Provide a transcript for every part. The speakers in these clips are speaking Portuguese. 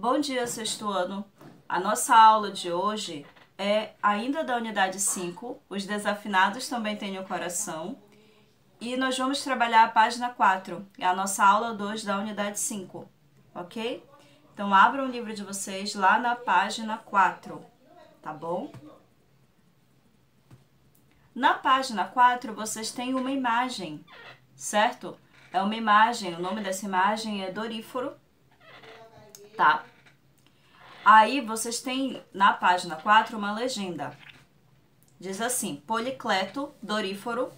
Bom dia, sexto ano. A nossa aula de hoje é ainda da unidade 5, os desafinados também têm o coração, e nós vamos trabalhar a página 4, é a nossa aula 2 da unidade 5, ok? Então abram o livro de vocês lá na página 4, tá bom? Na página 4 vocês têm uma imagem, certo? É uma imagem, o nome dessa imagem é Doríforo, tá? Aí vocês têm na página 4 uma legenda. Diz assim: Policleto Doríforo,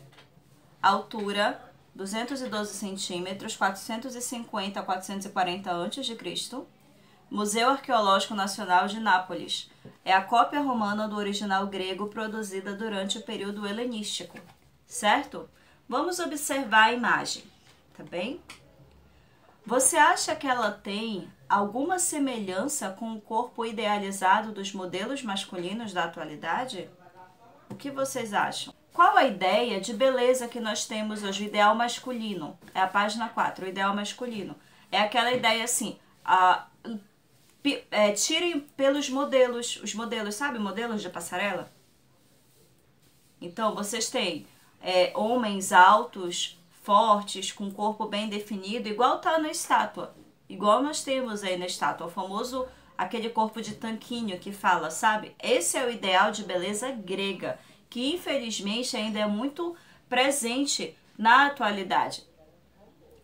altura 212 centímetros, 450 a 440 a.C., Museu Arqueológico Nacional de Nápoles. É a cópia romana do original grego produzida durante o período helenístico, certo? Vamos observar a imagem, tá bem? Você acha que ela tem alguma semelhança com o corpo idealizado dos modelos masculinos da atualidade? O que vocês acham? Qual a ideia de beleza que nós temos hoje? O ideal masculino. É a página 4, o ideal masculino. É aquela ideia assim, tirem pelos modelos, os modelos, sabe? Modelos de passarela. Então, vocês têm homens altos, fortes, com corpo bem definido, igual tá na estátua. Igual nós temos aí na estátua, o famoso, aquele corpo de tanquinho que fala, sabe? Esse é o ideal de beleza grega, que infelizmente ainda é muito presente na atualidade.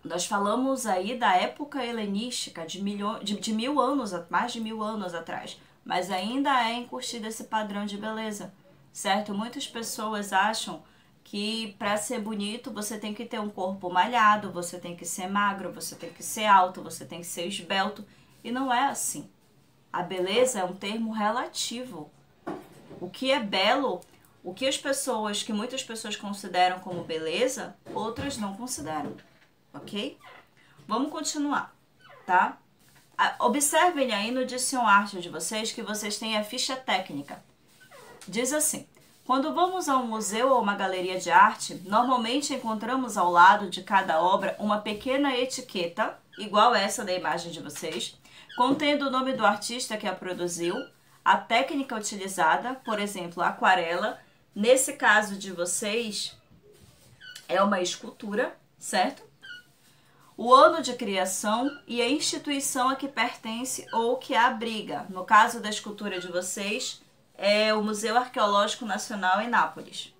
Nós falamos aí da época helenística, de 1000 anos, mais de 1000 anos atrás, mas ainda é incutido esse padrão de beleza, certo? Muitas pessoas acham que para ser bonito você tem que ter um corpo malhado, você tem que ser magro, você tem que ser alto, você tem que ser esbelto, e não é assim. A beleza é um termo relativo. O que é belo, o que muitas pessoas consideram como beleza, outras não consideram, ok? Vamos continuar, tá? Observem aí no dicionário de vocês que vocês têm a ficha técnica. Diz assim: quando vamos a um museu ou uma galeria de arte, normalmente encontramos ao lado de cada obra uma pequena etiqueta, igual essa da imagem de vocês, contendo o nome do artista que a produziu, a técnica utilizada, por exemplo, aquarela. Nesse caso de vocês, é uma escultura, certo? O ano de criação e a instituição a que pertence ou que a abriga. No caso da escultura de vocês, é o Museu Arqueológico Nacional em Nápoles.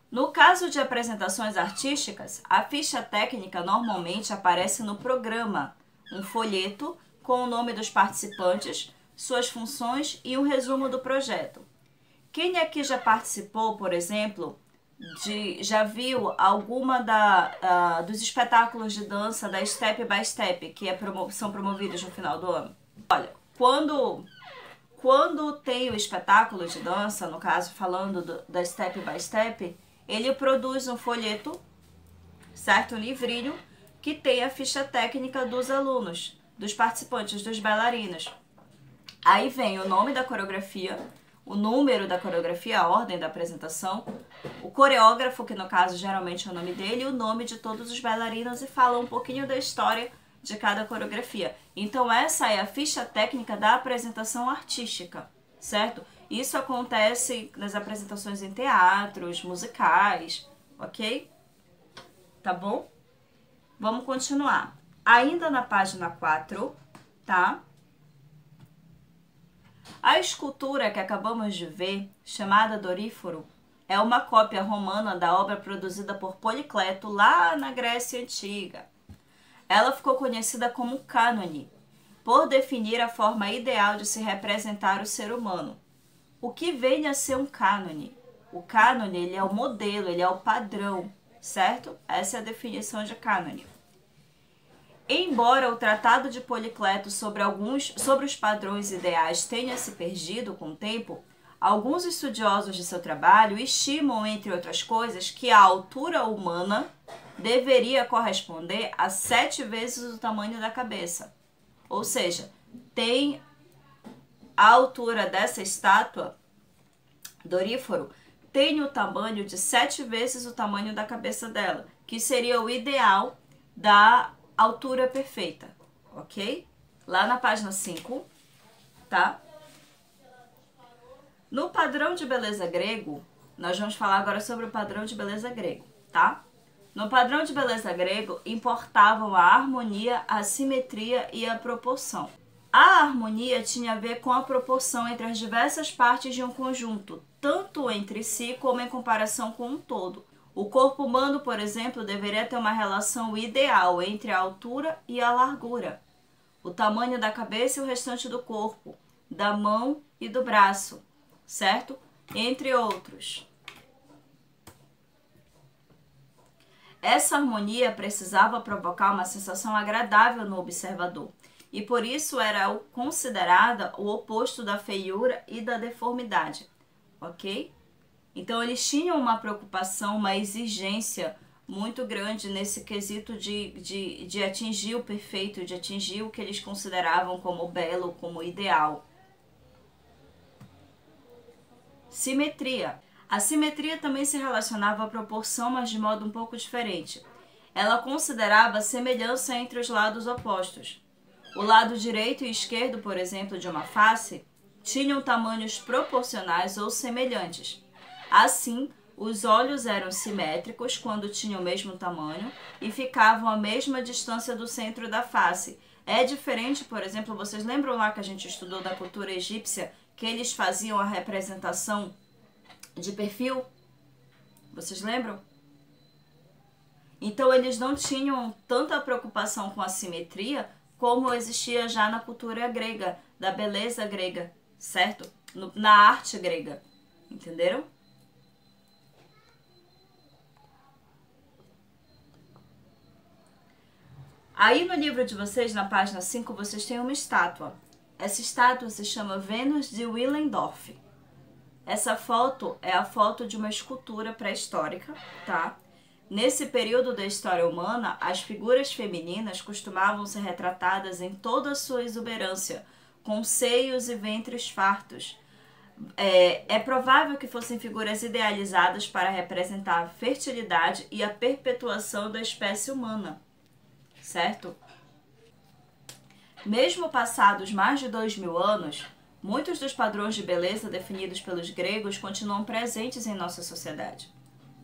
No caso de apresentações artísticas, a ficha técnica normalmente aparece no programa, um folheto com o nome dos participantes, suas funções e um resumo do projeto. Quem aqui já participou, por exemplo, já viu alguma dos espetáculos de dança da Step by Step, que são promovidos no final do ano? Olha, quando tem o espetáculo de dança, no caso falando da Step by Step, ele produz um folheto, certo? Um livrinho que tem a ficha técnica dos alunos, dos participantes, dos bailarinos. Aí vem o nome da coreografia, o número da coreografia, a ordem da apresentação, o coreógrafo, que no caso geralmente é o nome dele, e o nome de todos os bailarinos, e fala um pouquinho da história de cada coreografia. Então essa é a ficha técnica da apresentação artística, certo? Isso acontece nas apresentações em teatros, musicais, ok? Tá bom? Vamos continuar. Ainda na página 4, tá? A escultura que acabamos de ver, chamada Doríforo, é uma cópia romana da obra produzida por Policleto lá na Grécia Antiga. Ela ficou conhecida como cânone, por definir a forma ideal de se representar o ser humano. O que vem a ser um cânone? O cânone, ele é o modelo, ele é o padrão, certo? Essa é a definição de cânone. Embora o tratado de Policleto sobre os padrões ideais tenha se perdido com o tempo, alguns estudiosos de seu trabalho estimam, entre outras coisas, que a altura humana deveria corresponder a 7 vezes o tamanho da cabeça. Ou seja, tem a altura dessa estátua, Doríforo, tem o tamanho de 7 vezes o tamanho da cabeça dela, que seria o ideal da altura perfeita, ok? lá na página 5, tá? No padrão de beleza grego, nós vamos falar agora sobre o padrão de beleza grego, tá? No padrão de beleza grego, importavam a harmonia, a simetria e a proporção. A harmonia tinha a ver com a proporção entre as diversas partes de um conjunto, tanto entre si como em comparação com um todo. O corpo humano, por exemplo, deveria ter uma relação ideal entre a altura e a largura, o tamanho da cabeça e o restante do corpo, da mão e do braço, certo? Entre outros. Essa harmonia precisava provocar uma sensação agradável no observador e por isso era considerada o oposto da feiura e da deformidade, ok? Então eles tinham uma preocupação, uma exigência muito grande nesse quesito de atingir o perfeito, de atingir o que eles consideravam como belo, como ideal. Simetria. A simetria também se relacionava à proporção, mas de modo um pouco diferente. Ela considerava a semelhança entre os lados opostos. O lado direito e esquerdo, por exemplo, de uma face, tinham tamanhos proporcionais ou semelhantes. Assim, os olhos eram simétricos quando tinham o mesmo tamanho e ficavam à mesma distância do centro da face. É diferente, por exemplo, vocês lembram lá que a gente estudou da cultura egípcia, que eles faziam a representação de perfil? Vocês lembram? Então eles não tinham tanta preocupação com a simetria como existia já na cultura grega, da beleza grega, certo? Na arte grega, entenderam? Aí no livro de vocês, na página 5, vocês têm uma estátua. Essa estátua se chama Vênus de Willendorf. Essa foto é a foto de uma escultura pré-histórica, tá? Nesse período da história humana, as figuras femininas costumavam ser retratadas em toda a sua exuberância, com seios e ventres fartos. É provável que fossem figuras idealizadas para representar a fertilidade e a perpetuação da espécie humana, certo? Mesmo passados mais de 2000 anos, muitos dos padrões de beleza definidos pelos gregos continuam presentes em nossa sociedade.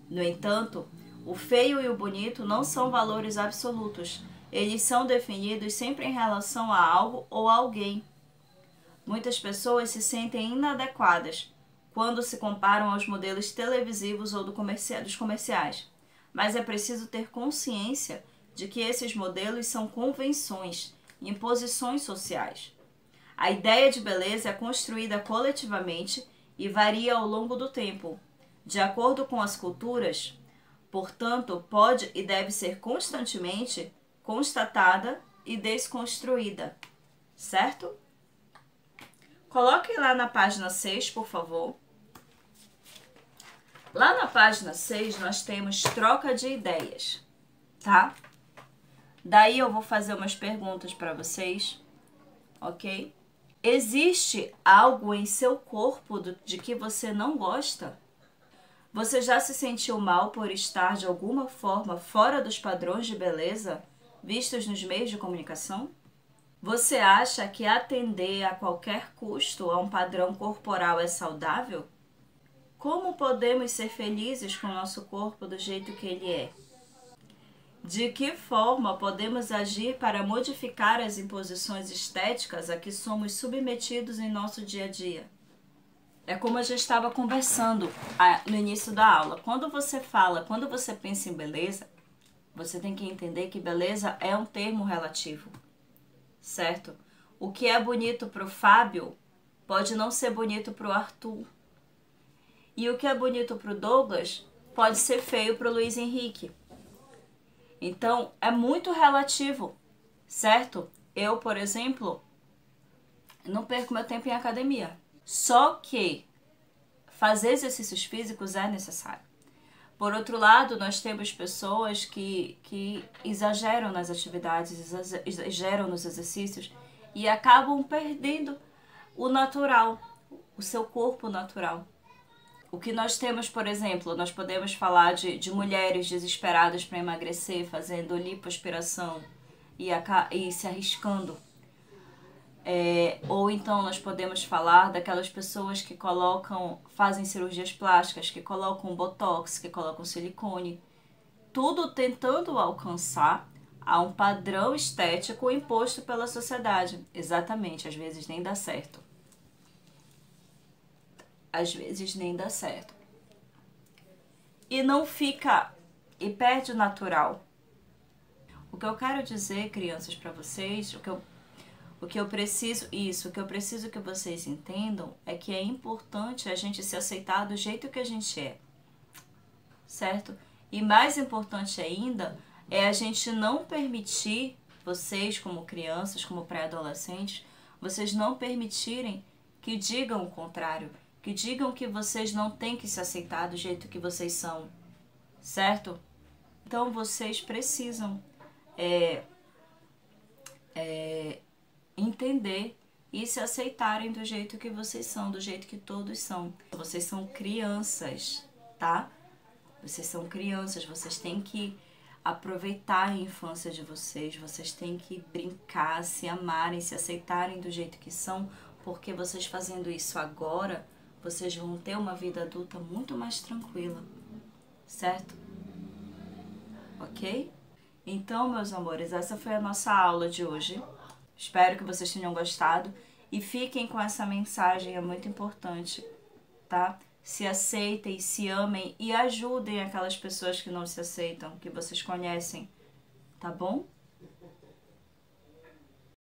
No entanto, o feio e o bonito não são valores absolutos. Eles são definidos sempre em relação a algo ou a alguém. Muitas pessoas se sentem inadequadas quando se comparam aos modelos televisivos ou dos comerciais. Mas é preciso ter consciência de que esses modelos são convenções, imposições sociais. A ideia de beleza é construída coletivamente e varia ao longo do tempo, de acordo com as culturas, portanto, pode e deve ser constantemente constatada e desconstruída, certo? Coloquem lá na página 6, por favor. Lá na página 6 nós temos troca de ideias, tá? Daí eu vou fazer umas perguntas para vocês, ok? Existe algo em seu corpo de que você não gosta? Você já se sentiu mal por estar de alguma forma fora dos padrões de beleza vistos nos meios de comunicação? Você acha que atender a qualquer custo a um padrão corporal é saudável? Como podemos ser felizes com o nosso corpo do jeito que ele é? De que forma podemos agir para modificar as imposições estéticas a que somos submetidos em nosso dia a dia? É como a gente estava conversando no início da aula. Quando você pensa em beleza, você tem que entender que beleza é um termo relativo, certo? O que é bonito para o Fábio pode não ser bonito para o Arthur. E o que é bonito para o Douglas pode ser feio para o Luiz Henrique. Então, é muito relativo, certo? Eu, por exemplo, não perco meu tempo em academia. Só que fazer exercícios físicos é necessário. Por outro lado, nós temos pessoas que exageram nas atividades, exageram nos exercícios e acabam perdendo o natural, o seu corpo natural. O que nós temos, por exemplo, nós podemos falar de mulheres desesperadas para emagrecer, fazendo lipoaspiração e se arriscando. Ou então nós podemos falar daquelas pessoas que fazem cirurgias plásticas, que colocam botox, que colocam silicone, tudo tentando alcançar a um padrão estético imposto pela sociedade. Exatamente, às vezes nem dá certo. Às vezes nem dá certo. E não fica, e perde o natural. O que eu quero dizer, crianças, para vocês, o que eu preciso que vocês entendam é que é importante a gente se aceitar do jeito que a gente é, certo? E mais importante ainda é a gente não permitir, vocês como crianças, como pré-adolescentes, vocês não permitirem que digam o contrário, que digam que vocês não têm que se aceitar do jeito que vocês são, certo? Então vocês precisam entender e se aceitarem do jeito que vocês são, do jeito que todos são. Vocês são crianças, tá? Vocês são crianças, vocês têm que aproveitar a infância de vocês, vocês têm que brincar, se amarem, se aceitarem do jeito que são, porque vocês fazendo isso agora, vocês vão ter uma vida adulta muito mais tranquila, certo? Ok? Então, meus amores, essa foi a nossa aula de hoje. Espero que vocês tenham gostado e fiquem com essa mensagem, é muito importante, tá? Se aceitem, se amem e ajudem aquelas pessoas que não se aceitam, que vocês conhecem, tá bom?